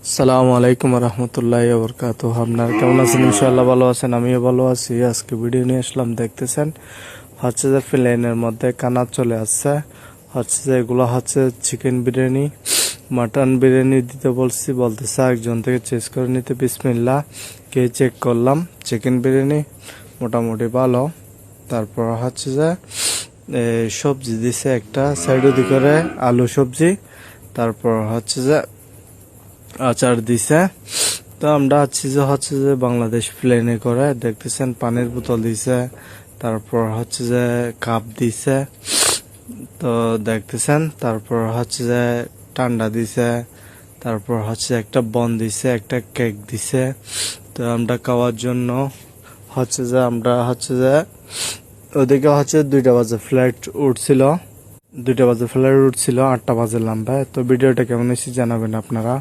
আসসালামু আলাইকুম রহমতুল্লাহি ওয়া বারাকাতুহু। আপনারা কেমন আছেন? ইনশাআল্লাহ ভালো আছেন, আমিও ভালো আছি। আজকে ভিডিও নিয়ে আসলাম, দেখতেছেন হচ্ছে যে প্লেনের মধ্যে কানার চলে আসছে। হচ্ছে যে এগুলো হচ্ছে চিকেন বিরিয়ানি, মাটন বিরিয়ানি দিতে বলতেছে একজন থেকে চেক করে নিতে। বিসমিল্লাহ কে চেক করলাম, চিকেন বিরিয়ানি মোটামুটি ভালো। তারপর হচ্ছে যে সবজি দিছে একটা সাইড করে, আলু সবজি। তারপর হচ্ছে যে আচার দিছে। তো আমরা হচ্ছে যে বাংলাদেশ প্লেনে করে, দেখতেছেন পানির বোতল দিছে। তারপর হচ্ছে যে কাপ দিছে, তো দেখতেছেন। তারপর হচ্ছে যে ঠান্ডা দিছে। তারপর হচ্ছে একটা বন দিছে, একটা কেক দিছে। তো আমরা খাওয়ার জন্য হচ্ছে যে ওদিকে হচ্ছে 2টা বাজে ফ্লাইট উঠছিল। 2টা বাজে ফ্লাইট উঠছিল, 8টা বাজে নামবে। তো ভিডিওটা কেমন হয়েছে জানাবেন আপনারা।